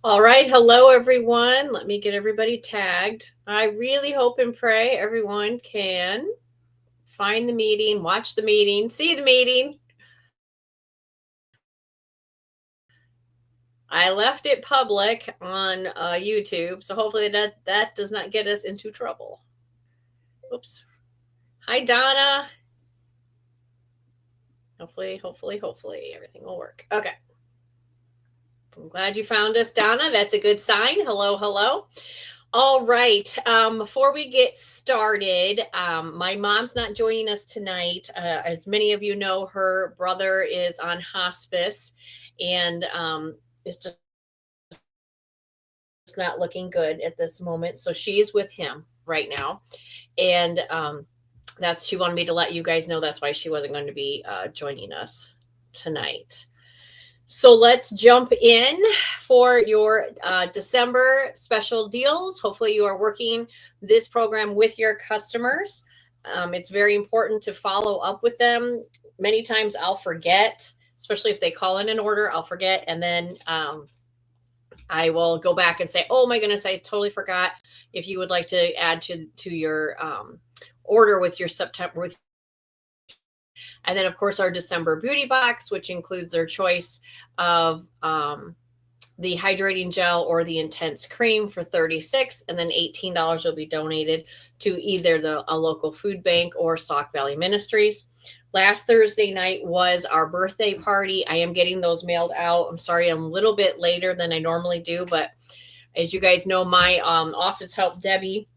All right. Hello, everyone. Let me get everybody tagged. I really hope and pray everyone can find the meeting, watch the meeting, see the meeting. I left it public on YouTube, so hopefully that does not get us into trouble. Oops. Hi, Donna. Hopefully everything will work. Okay. I'm glad you found us, Donna. That's a good sign. Hello, hello. All right. Before we get started, my mom's not joining us tonight. As many of you know, her brother is on hospice and it's just not looking good at this moment. So she's with him right now. And she wanted me to let you guys know that's why she wasn't going to be joining us tonight. So let's jump in for your December special deals. Hopefully, you are working this program with your customers. It's very important to follow up with them. Many times I'll forget, especially if they call in an order, I'll forget. And then I will go back and say, oh my goodness, I totally forgot. If you would like to add to your order with your September, with and then, of course, our December beauty box, which includes their choice of the hydrating gel or the intense cream for $36, and then $18 will be donated to either a local food bank or Sauk Valley Ministries. Last Thursday night was our birthday party. I am getting those mailed out. I'm sorry, I'm a little bit later than I normally do, but as you guys know, my office help, Debbie,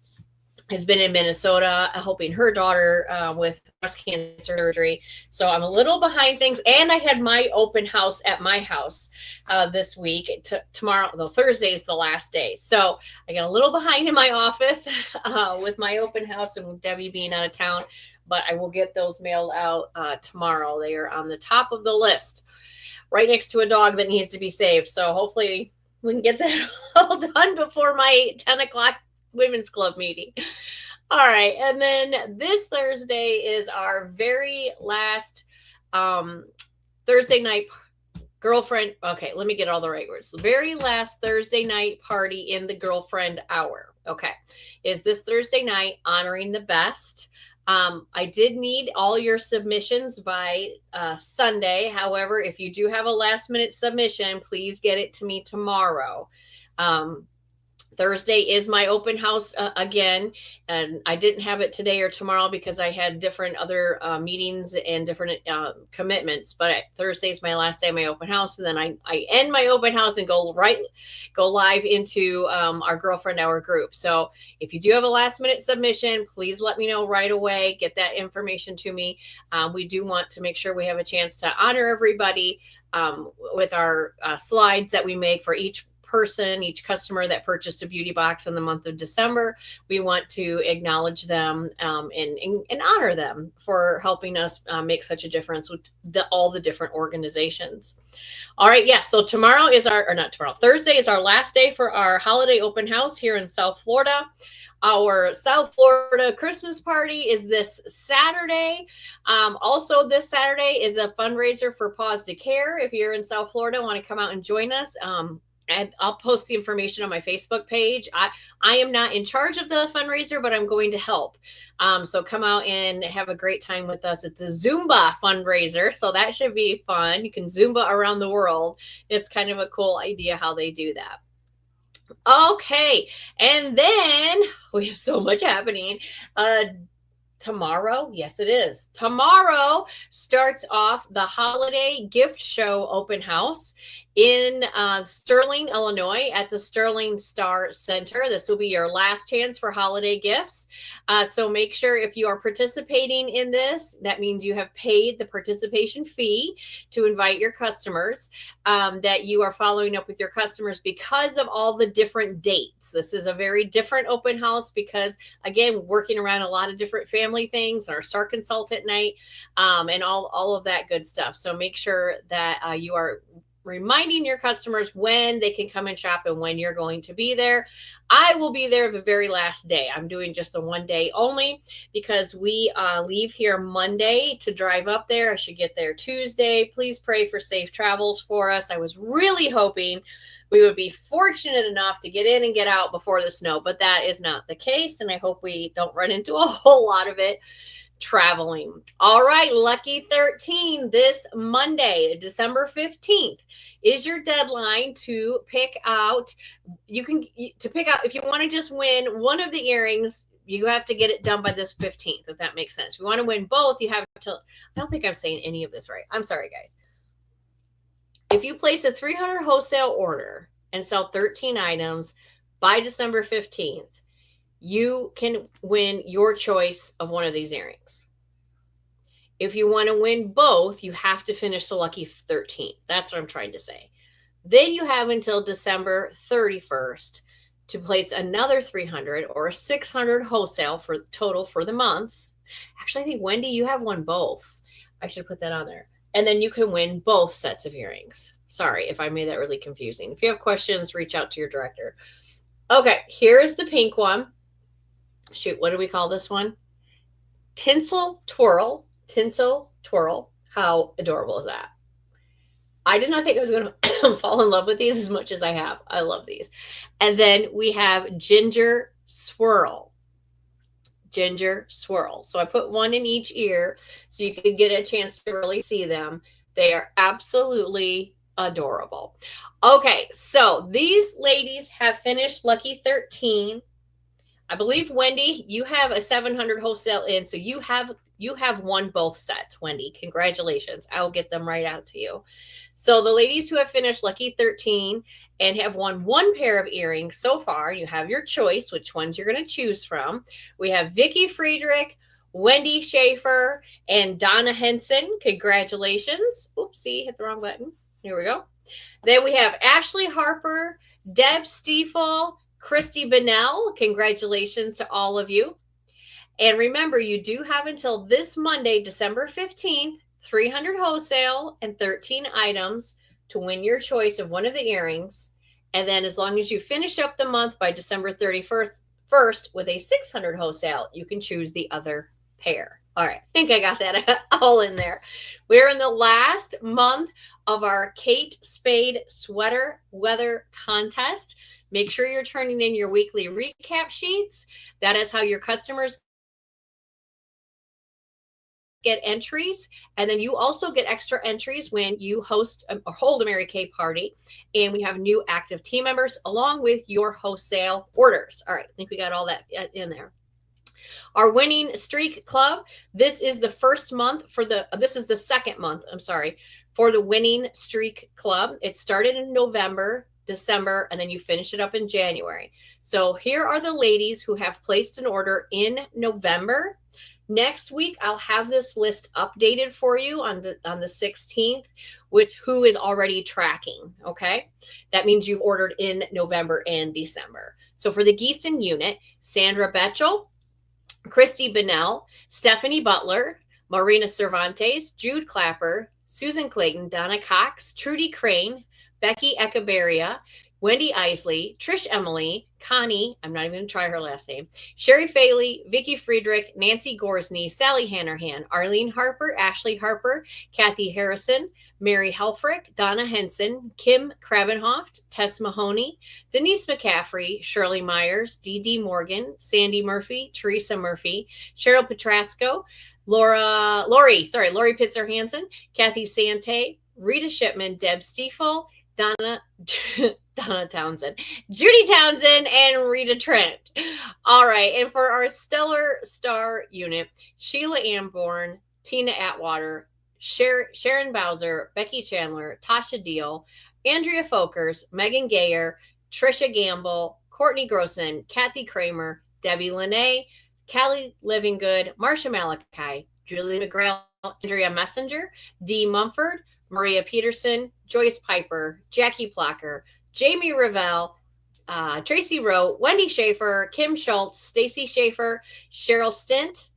has been in Minnesota helping her daughter with breast cancer surgery. So I'm a little behind things. And I had my open house at my house this week. Tomorrow, though, Thursday is the last day. So I got a little behind in my office with my open house and Debbie being out of town. But I will get those mailed out tomorrow. They are on the top of the list, right next to a dog that needs to be saved. So hopefully we can get that all done before my 10 o'clock women's club meeting. All right. And then this Thursday is our very last Thursday night girlfriend. Okay, let me get all the right words. The very last Thursday night party in the girlfriend hour. Okay. Is this Thursday night, honoring the best. I did need all your submissions by Sunday. However, if you do have a last minute submission, please get it to me tomorrow. Thursday is my open house again, and I didn't have it today or tomorrow because I had different other meetings and different commitments. But Thursday is my last day of my open house, and then I end my open house and go live into our girlfriend hour group. So if you do have a last minute submission, please let me know right away. Get that information to me. We do want to make sure we have a chance to honor everybody with our slides that we make for each customer that purchased a beauty box in the month of December. We want to acknowledge them and honor them for helping us make such a difference with all the different organizations. All right, yes. So Thursday is our last day for our holiday open house here in South Florida. Our South Florida Christmas party is this Saturday. Also, this Saturday is a fundraiser for Paws to Care. If you're in South Florida, want to come out and join us. And I'll post the information on my Facebook page. I am not in charge of the fundraiser, but I'm going to help. So come out and have a great time with us. It's a Zumba fundraiser, so that should be fun. You can Zumba around the world. It's kind of a cool idea how they do that. Okay, and then we have so much happening. Tomorrow, yes, it is. Tomorrow starts off the holiday gift show open house in Sterling, Illinois at the Sterling Star Center. This will be your last chance for holiday gifts. So make sure if you are participating in this, that means you have paid the participation fee to invite your customers, that you are following up with your customers because of all the different dates. This is a very different open house because, again, working around a lot of different family things, our Star Consultant night, and all of that good stuff. So make sure that you are reminding your customers when they can come and shop and when you're going to be there. I will be there the very last day. I'm doing just the one day only because we leave here Monday to drive up there. I should get there Tuesday. Please pray for safe travels for us. I was really hoping we would be fortunate enough to get in and get out before the snow, but that is not the case. And I hope we don't run into a whole lot of it traveling. All right, Lucky 13 this Monday, December 15th is your deadline to pick out. If you want to just win one of the earrings, you have to get it done by this 15th, if that makes sense. If you want to win both, you have to, I don't think I'm saying any of this right. I'm sorry, guys. If you place a 300 wholesale order and sell 13 items by December 15th, you can win your choice of one of these earrings. If you want to win both, you have to finish the Lucky 13th. That's what I'm trying to say. Then you have until December 31st to place another 300 or a 600 wholesale for total for the month. Actually, I think, Wendy, you have won both. I should put that on there. And then you can win both sets of earrings. Sorry if I made that really confusing. If you have questions, reach out to your director. Okay, here's the pink one. Shoot, what do we call this one? Tinsel Twirl. Tinsel Twirl. How adorable is that? I did not think I was going to fall in love with these as much as I have. I love these. And then we have Ginger Swirl. Ginger Swirl. So I put one in each ear so you can get a chance to really see them. They are absolutely adorable. Okay, so these ladies have finished Lucky 13. I believe, Wendy, you have a 700 wholesale in, so you have won both sets, Wendy. Congratulations. I will get them right out to you. So the ladies who have finished Lucky 13 and have won one pair of earrings so far, you have your choice, which ones you're going to choose from. We have Vicky Friedrich, Wendy Schaefer, and Donna Henson. Congratulations. Oopsie, hit the wrong button. Here we go. Then we have Ashley Harper, Deb Stiefel, Christy Bennell. Congratulations to all of you. And remember, you do have until this Monday, December 15th, 300 wholesale and 13 items to win your choice of one of the earrings. And then as long as you finish up the month by December 31st with a 600 wholesale, you can choose the other pair. All right, I think I got that all in there. We're in the last month of our Kate Spade Sweater Weather Contest. Make sure you're turning in your weekly recap sheets. That is how your customers get entries. And then you also get extra entries when you hold a Mary Kay party. And we have new active team members along with your wholesale orders. All right, I think we got all that in there. Our winning streak club. This is the second month, for the winning streak club. It started in November, December, and then you finish it up in January. So here are the ladies who have placed an order in November. Next week, I'll have this list updated for you on the 16th with who is already tracking, okay? That means you've ordered in November and December. So for the Geeson unit, Sandra Betchel, Christy Bennell, Stephanie Butler, Marina Cervantes, Jude Clapper, Susan Clayton, Donna Cox, Trudy Crane, Becky Echeberria, Wendy Isley, Trish Emily, Connie, I'm not even going to try her last name, Sherry Faley, Vicky Friedrich, Nancy Gorsney, Sally Hannerhan, Arlene Harper, Ashley Harper, Kathy Harrison, Mary Helfrich, Donna Henson, Kim Krabenhoft, Tess Mahoney, Denise McCaffrey, Shirley Myers, Dee Dee Morgan, Sandy Murphy, Teresa Murphy, Cheryl Petrasco, Lori Pitzer Hansen, Kathy Sante, Rita Shipman, Deb Stiefel, Donna Townsend, Judy Townsend, and Rita Trent. All right. And for our Stellar Star unit, Sheila Amborn, Tina Atwater, Sharon Bowser, Becky Chandler, Tasha Deal, Andrea Folkers, Megan Gayer, Trisha Gamble, Courtney Grossen, Kathy Kramer, Debbie Lene, Callie Livingood, Marsha Malachi, Julie McGrail, Andrea Messenger, Dee Mumford, Maria Peterson, Joyce Piper, Jackie Plocker, Jamie Revelle, Tracy Rowe, Wendy Schaefer, Kim Schultz, Stacy Schaefer, Cheryl Stint,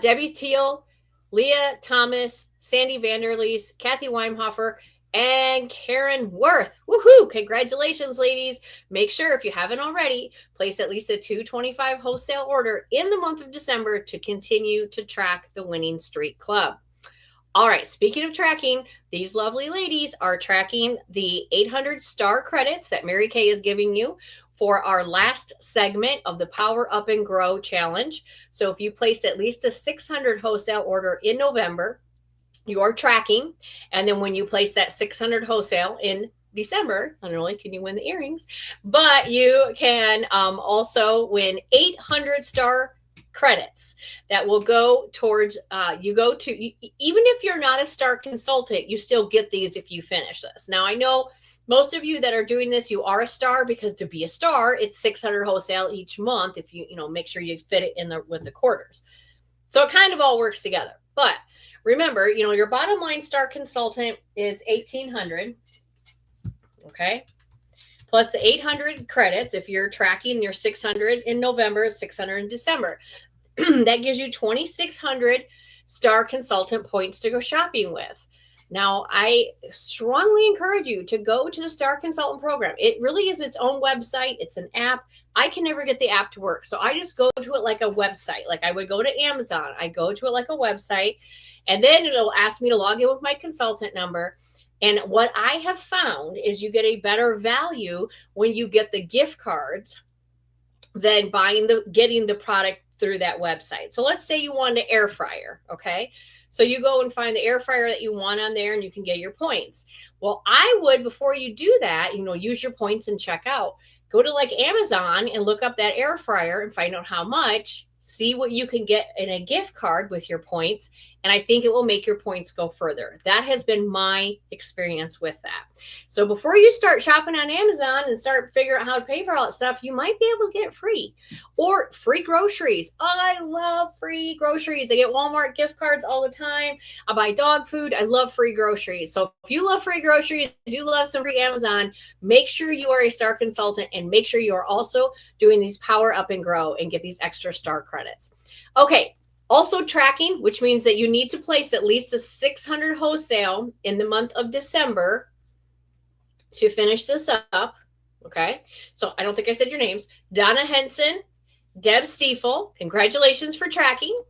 Debbie Teal, Leah Thomas, Sandy Vanderlees, Kathy Weimhofer, and Karen Worth. Woohoo! Congratulations, ladies. Make sure, if you haven't already, place at least a 225 wholesale order in the month of December to continue to track the Winning Streak Club. All right, speaking of tracking, these lovely ladies are tracking the 800 star credits that Mary Kay is giving you for our last segment of the Power Up and Grow Challenge. So if you placed at least a 600 wholesale order in November, you are tracking. And then when you place that 600 wholesale in December, not only can you win the earrings, but you can also win 800 star credits that will go towards even if you're not a star consultant, you still get these if you finish this. Now, I know most of you that are doing this, you are a star, because to be a star, it's 600 wholesale each month if you make sure you fit it in with the quarters. So it kind of all works together. But remember, your bottom line star consultant is 1,800. Okay. Plus the 800 credits if you're tracking your 600 in November, 600 in December. That gives you 2,600 star consultant points to go shopping with. Now, I strongly encourage you to go to the Star Consultant program. It really is its own website. It's an app. I can never get the app to work. So I just go to it like a website. Like I would go to Amazon. I go to it like a website, and then it'll ask me to log in with my consultant number. And what I have found is you get a better value when you get the gift cards than getting the product through that website. So let's say you want an air fryer, okay? So you go and find the air fryer that you want on there and you can get your points. Well, I would, before you do that, use your points and check out. Go to like Amazon and look up that air fryer and find out how much, see what you can get in a gift card with your points. And I think it will make your points go further. That has been my experience with that. So before you start shopping on Amazon and start figuring out how to pay for all that stuff, you might be able to get it free. Or free groceries. Oh, I love free groceries. I get Walmart gift cards all the time. I buy dog food. I love free groceries. So if you love free groceries, you love some free Amazon, make sure you are a star consultant and make sure you are also doing these Power Up and Grow and get these extra star credits. Okay. Also tracking, which means that you need to place at least a 600 wholesale in the month of December to finish this up. Okay. So I don't think I said your names. Donna Henson, Deb Stiefel, congratulations for tracking.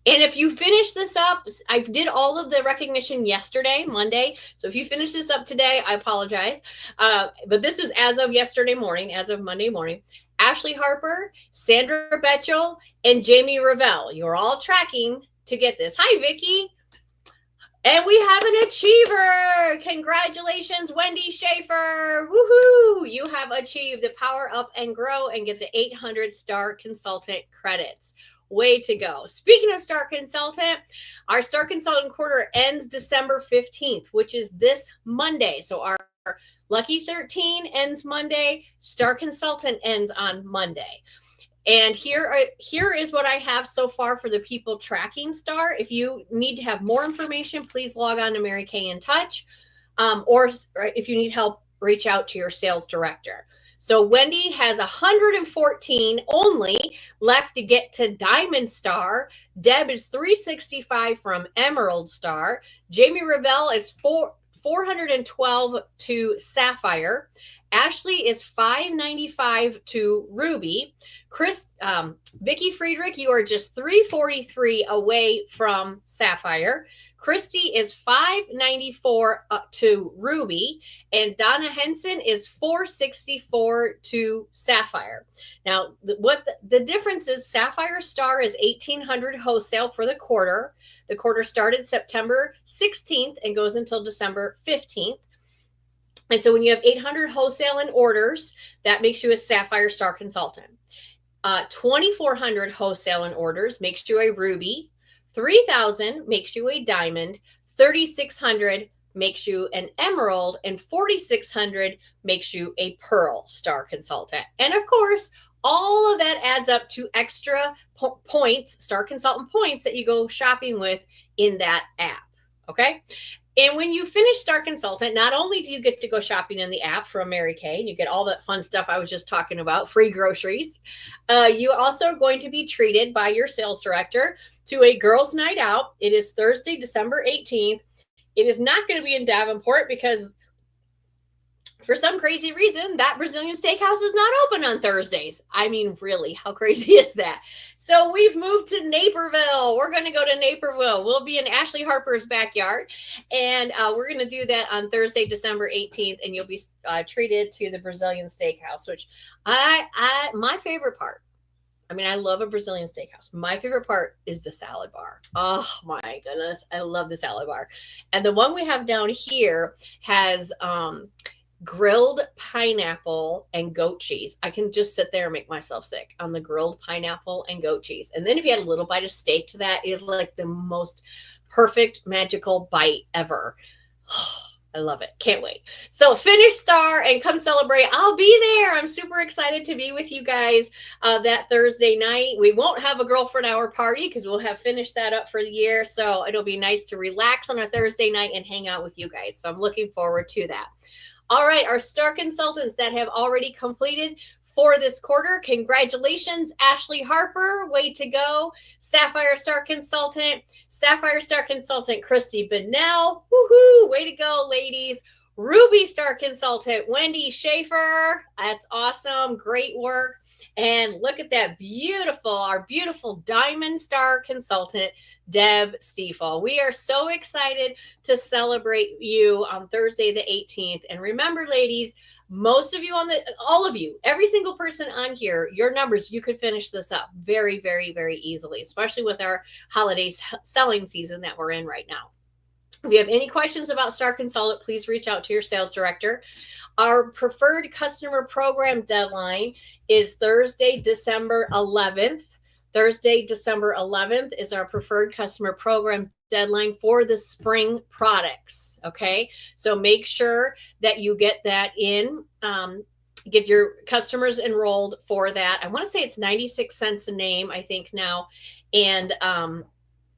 And if you finish this up, I did all of the recognition yesterday, Monday. So if you finish this up today, I apologize. But this is as of yesterday morning, as of Monday morning. Ashley Harper, Sandra Betchel, and Jamie Revelle. You're all tracking to get this. Hi, Vicki. And we have an achiever. Congratulations, Wendy Schaefer. Woohoo! You have achieved the Power Up and Grow and get the 800 star consultant credits. Way to go. Speaking of star consultant, our star consultant quarter ends December 15th, which is this Monday. So our Lucky 13 ends Monday. Star Consultant ends on Monday. And here is what I have so far for the people tracking Star. If you need to have more information, please log on to Mary Kay in Touch. Or if you need help, reach out to your sales director. So Wendy has 114 only left to get to Diamond Star. Deb is 365 from Emerald Star. Jamie Revelle is 412 to Sapphire. Ashley is 595 to Ruby. Vicki Friedrich, you are just 343 away from Sapphire. Christy is 594 to Ruby, and Donna Henson is 464 to Sapphire. Now, the difference is Sapphire Star is 1,800 wholesale for the quarter. The quarter started September 16th and goes until December 15th. And so when you have 800 wholesale and orders, that makes you a Sapphire Star consultant. 2,400 wholesale and orders makes you a Ruby. 3,000 makes you a Diamond. 3,600 makes you an Emerald. And 4,600 makes you a Pearl Star consultant. And of course, all of that adds up to extra points, Star Consultant points that you go shopping with in that app. Okay. And when you finish Star Consultant, not only do you get to go shopping in the app from Mary Kay, and you get all that fun stuff I was just talking about, free groceries, you also are going to be treated by your sales director to a girls' night out. It is Thursday, December 18th It is not going to be in Davenport because for some crazy reason, that Brazilian steakhouse is not open on Thursdays. I mean, really, how crazy is that? So we've moved to Naperville. We're going to go to Naperville. We'll be in Ashley Harper's backyard, and we're going to do that on Thursday, December 18th, and you'll be treated to the Brazilian steakhouse, which my favorite part. I mean, I love a Brazilian steakhouse. My favorite part is the salad bar. Oh my goodness. I love the salad bar. And the one we have down here has grilled pineapple and goat cheese. I can just sit there and make myself sick on the grilled pineapple and goat cheese. And then if you add a little bite of steak to that, it is like the most perfect magical bite ever. I love it. Can't wait. So finish star and come celebrate. I'll be there. I'm super excited to be with you guys that Thursday night. We won't have a girlfriend hour party because we'll have finished that up for the year. So it'll be nice to relax on a Thursday night and hang out with you guys. So I'm looking forward to that. All right, our star consultants that have already completed for this quarter, congratulations, Ashley Harper, way to go. Sapphire Star Consultant, Christy Bennell, woohoo, way to go, ladies. Ruby Star Consultant, Wendy Schaefer, that's awesome, great work. And look at that our beautiful Diamond Star Consultant, Deb Stiefel. We are so excited to celebrate you on Thursday the 18th. And remember, ladies, most of you all of you, every single person on here, your numbers, you could finish this up very, very, very easily, especially with our holiday selling season that we're in right now. If you have any questions about Star Consultant, please reach out to your sales director. Our preferred customer program deadline is Thursday, December 11th. Thursday, December 11th is our preferred customer program deadline for the spring products. Okay, so make sure that you get that in. Get your customers enrolled for that. I want to say it's 96 cents a name, I think now. And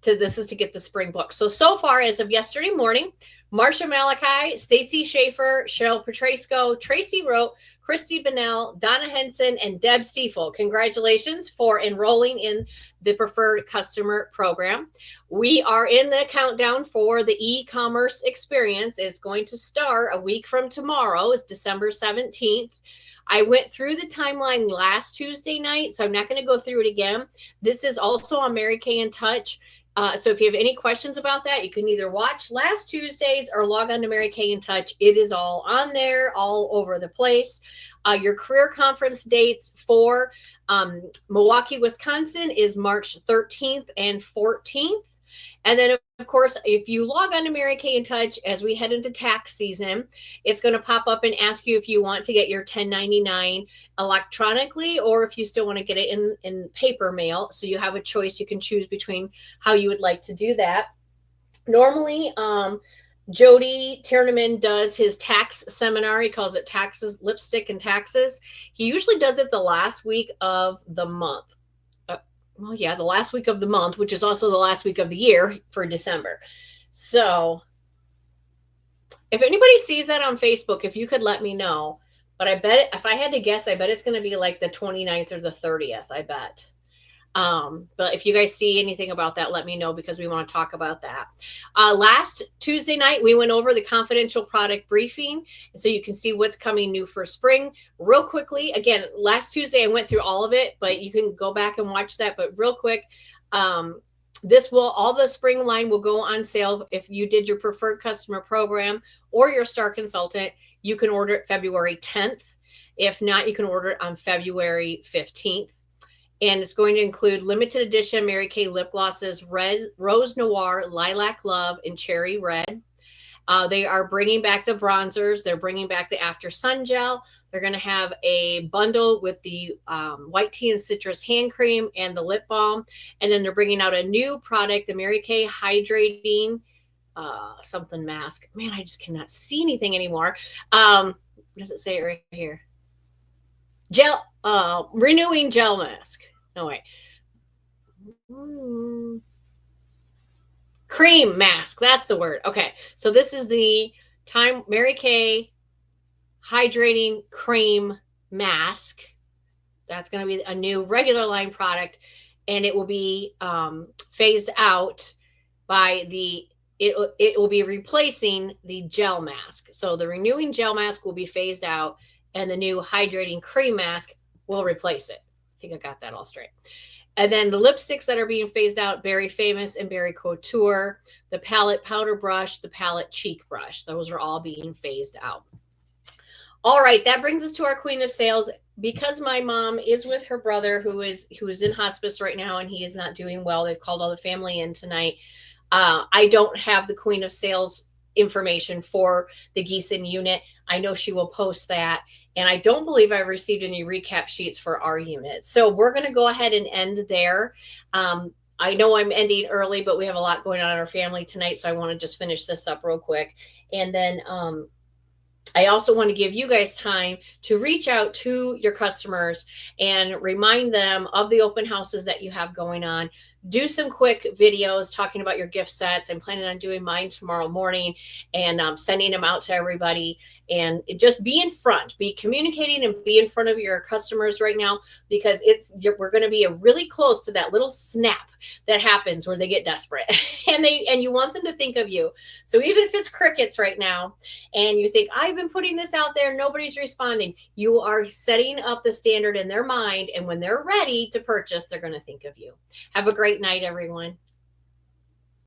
this is to get the spring book. So far, as of yesterday morning, Marsha Malachi, Stacy Schaefer, Cheryl Petrasco, Tracy Rote, Christy Bennell, Donna Henson, and Deb Stiefel. Congratulations for enrolling in the preferred customer program. We are in the countdown for the e-commerce experience. It's going to start a week from tomorrow. It's December 17th. I went through the timeline last Tuesday night, so I'm not going to go through it again. This is also on Mary Kay in Touch. So if you have any questions about that, you can either watch last Tuesdays or log on to Mary Kay in Touch. It is all on there, all over the place. Your career conference dates for Milwaukee, Wisconsin is March 13th and 14th. And then, of course, if you log on to Mary Kay in Touch as we head into tax season, it's going to pop up and ask you if you want to get your 1099 electronically or if you still want to get it in paper mail. So you have a choice. You can choose between how you would like to do that. Normally, Jody Tierneman does his tax seminar. He calls it Taxes, Lipstick and Taxes. He usually does it the last week of the month. Well, yeah, the last week of the month, which is also the last week of the year for December. So if anybody sees that on Facebook, if you could let me know. But I bet if I had to guess, I bet it's going to be like the 29th or the 30th, I bet. But if you guys see anything about that, let me know because we want to talk about that. Last Tuesday night, we went over the confidential product briefing. So you can see what's coming new for spring real quickly. Again, last Tuesday, I went through all of it, but you can go back and watch that. But real quick, all the spring line will go on sale. If you did your preferred customer program or your Star Consultant, you can order it February 10th. If not, you can order it on February 15th. And it's going to include limited edition Mary Kay lip glosses, Rose Noir, Lilac Love, and Cherry Red. They are bringing back the bronzers. They're bringing back the After Sun Gel. They're going to have a bundle with the white tea and citrus hand cream and the lip balm. And then they're bringing out a new product, the Mary Kay Hydrating something mask. Man, I just cannot see anything anymore. What does it say right here? Renewing gel mask. No, wait. Cream mask. That's the word. Okay. So this is the Mary Kay Hydrating Cream Mask. That's going to be a new regular line product. And it will be phased out by the it will be replacing the gel mask. So the renewing gel mask will be phased out, and the new hydrating cream mask will replace it. I think I got that all straight. And then the lipsticks that are being phased out, Berry Famous and Berry Couture, the palette powder brush, the palette cheek brush. Those are all being phased out. All right, that brings us to our Queen of Sales. Because my mom is with her brother who is in hospice right now and he is not doing well. They've called all the family in tonight. I don't have the Queen of Sales information for the Gießen unit. I know she will post that. And I don't believe I received any recap sheets for our unit. So we're going to go ahead and end there. I know I'm ending early, but we have a lot going on in our family tonight. So I want to just finish this up real quick. And then I also want to give you guys time to reach out to your customers and remind them of the open houses that you have going on. Do some quick videos talking about your gift sets. I'm planning on doing mine tomorrow morning and sending them out to everybody. And just be in front, be communicating and be in front of your customers right now, because we're going to be really close to that little snap that happens where they get desperate and you want them to think of you. So even if it's crickets right now and you think, I've been putting this out there, nobody's responding, you are setting up the standard in their mind. And when they're ready to purchase, they're going to think of you. Have a great night, everyone.